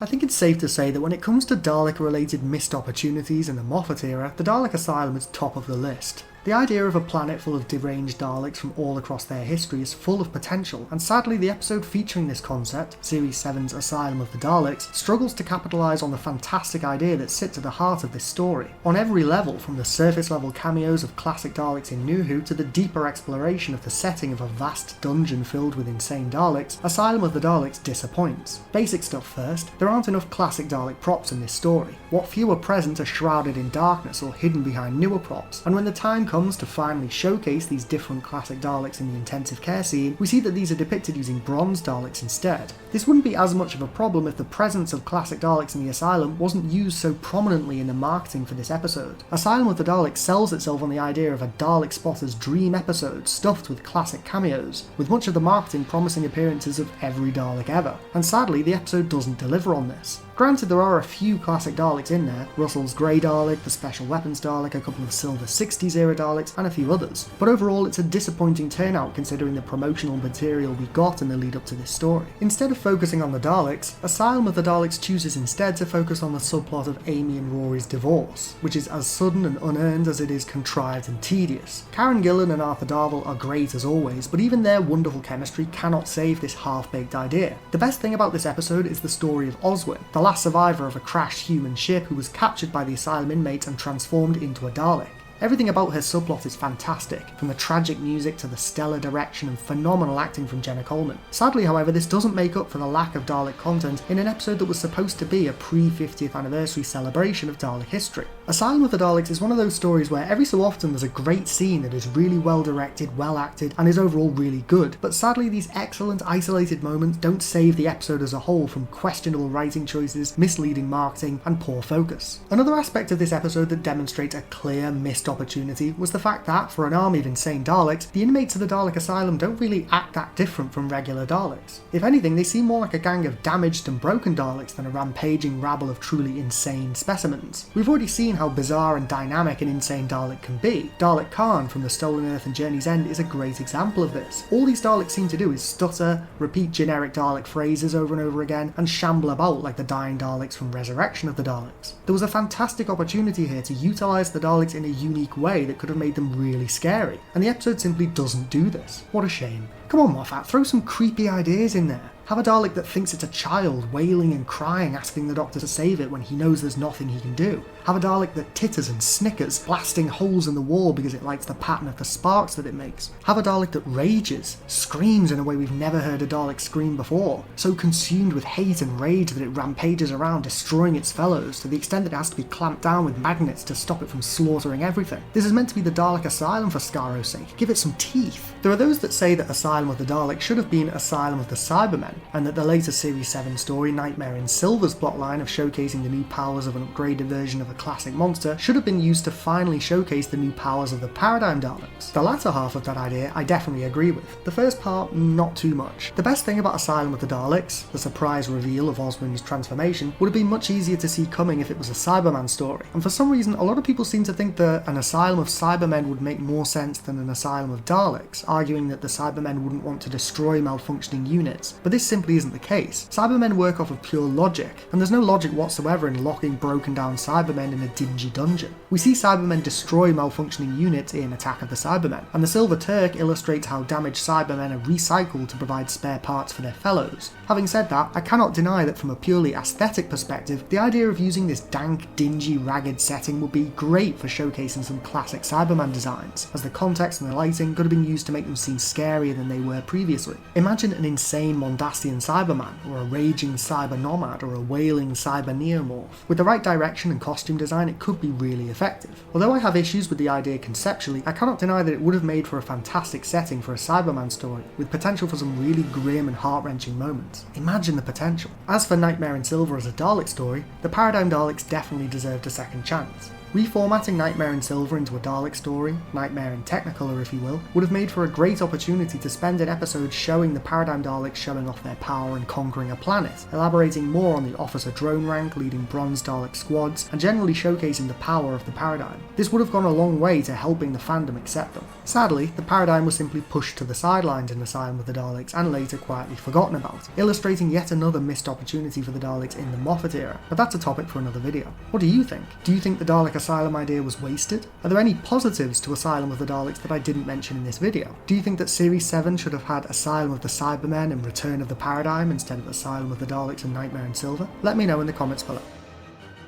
I think it's safe to say that when it comes to Dalek-related missed opportunities in the Moffat era, the Dalek Asylum is top of the list. The idea of a planet full of deranged Daleks from all across their history is full of potential, and sadly the episode featuring this concept, Series 7's Asylum of the Daleks, struggles to capitalise on the fantastic idea that sits at the heart of this story. On every level, from the surface level cameos of classic Daleks in New Who to the deeper exploration of the setting of a vast dungeon filled with insane Daleks, Asylum of the Daleks disappoints. Basic stuff first, there aren't enough classic Dalek props in this story. What few are present are shrouded in darkness or hidden behind newer props, and when the time comes to finally showcase these different classic Daleks in the intensive care scene, we see that these are depicted using bronze Daleks instead. This wouldn't be as much of a problem if the presence of classic Daleks in the Asylum wasn't used so prominently in the marketing for this episode. Asylum of the Daleks sells itself on the idea of a Dalek spotter's dream episode stuffed with classic cameos, with much of the marketing promising appearances of every Dalek ever, and sadly the episode doesn't deliver on this. Granted, there are a few classic Daleks in there, Russell's Grey Dalek, the Special Weapons Dalek, a couple of Silver 60s era Daleks, and a few others, but overall it's a disappointing turnout considering the promotional material we got in the lead up to this story. Instead of focusing on the Daleks, Asylum of the Daleks chooses instead to focus on the subplot of Amy and Rory's divorce, which is as sudden and unearned as it is contrived and tedious. Karen Gillan and Arthur Darvill are great as always, but even their wonderful chemistry cannot save this half-baked idea. The best thing about this episode is the story of Oswin, the last survivor of a crashed human ship who was captured by the Asylum inmates and transformed into a Dalek. Everything about her subplot is fantastic, from the tragic music to the stellar direction and phenomenal acting from Jenna Coleman. Sadly, however, this doesn't make up for the lack of Dalek content in an episode that was supposed to be a pre-50th anniversary celebration of Dalek history. Asylum of the Daleks is one of those stories where every so often there's a great scene that is really well directed, well acted, and is overall really good, but sadly these excellent isolated moments don't save the episode as a whole from questionable writing choices, misleading marketing, and poor focus. Another aspect of this episode that demonstrates a clear missed opportunity was the fact that, for an army of insane Daleks, the inmates of the Dalek Asylum don't really act that different from regular Daleks. If anything, they seem more like a gang of damaged and broken Daleks than a rampaging rabble of truly insane specimens. We've already seen how bizarre and dynamic an insane Dalek can be. Dalek Khan from The Stolen Earth and Journey's End is a great example of this. All these Daleks seem to do is stutter, repeat generic Dalek phrases over and over again, and shamble about like the dying Daleks from Resurrection of the Daleks. There was a fantastic opportunity here to utilise the Daleks in a unique way that could have made them really scary, and the episode simply doesn't do this. What a shame. Come on Moffat, throw some creepy ideas in there. Have a Dalek that thinks it's a child, wailing and crying, asking the Doctor to save it when he knows there's nothing he can do. Have a Dalek that titters and snickers, blasting holes in the wall because it likes the pattern of the sparks that it makes. Have a Dalek that rages, screams in a way we've never heard a Dalek scream before, so consumed with hate and rage that it rampages around destroying its fellows to the extent that it has to be clamped down with magnets to stop it from slaughtering everything. This is meant to be the Dalek Asylum for Scaro's sake. Give it some teeth. There are those that say that Asylum of the Dalek should have been Asylum of the Cybermen, and that the later Series 7 story, Nightmare in Silver's plotline of showcasing the new powers of an upgraded version of a classic monster, should have been used to finally showcase the new powers of the Paradigm Daleks. The latter half of that idea I definitely agree with. The first part, not too much. The best thing about Asylum of the Daleks, the surprise reveal of Oswin's transformation, would have been much easier to see coming if it was a Cyberman story, and for some reason a lot of people seem to think that an Asylum of Cybermen would make more sense than an Asylum of Daleks, arguing that the Cybermen wouldn't want to destroy malfunctioning units, but this simply isn't the case. Cybermen work off of pure logic, and there's no logic whatsoever in locking broken down Cybermen in a dingy dungeon. We see Cybermen destroy malfunctioning units in Attack of the Cybermen, and the Silver Turk illustrates how damaged Cybermen are recycled to provide spare parts for their fellows. Having said that, I cannot deny that from a purely aesthetic perspective, the idea of using this dank, dingy, ragged setting would be great for showcasing some classic Cyberman designs, as the context and the lighting could have been used to make them seem scarier than they were previously. Imagine an insane Mondasian Cyberman, or a raging cyber nomad, or a wailing cyber neomorph. With the right direction and costume design, it could be really effective. Although I have issues with the idea conceptually, I cannot deny that it would have made for a fantastic setting for a Cyberman story, with potential for some really grim and heart-wrenching moments. Imagine the potential. As for Nightmare in Silver as a Dalek story, the Paradigm Daleks definitely deserved a second chance. Reformatting Nightmare in Silver into a Dalek story, Nightmare in Technicolor if you will, would have made for a great opportunity to spend an episode showing the Paradigm Daleks showing off their power and conquering a planet, elaborating more on the officer drone rank leading bronze Dalek squads, and generally showcasing the power of the Paradigm. This would have gone a long way to helping the fandom accept them. Sadly, the Paradigm was simply pushed to the sidelines in Asylum of the Daleks and later quietly forgotten about, illustrating yet another missed opportunity for the Daleks in the Moffat era, but that's a topic for another video. What do you think? Do you think the Dalek Asylum idea was wasted? Are there any positives to Asylum of the Daleks that I didn't mention in this video? Do you think that Series 7 should have had Asylum of the Cybermen and Return of the Paradigm instead of Asylum of the Daleks and Nightmare in Silver? Let me know in the comments below.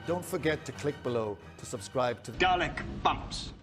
Don't forget to click below to subscribe to Dalek Bumps.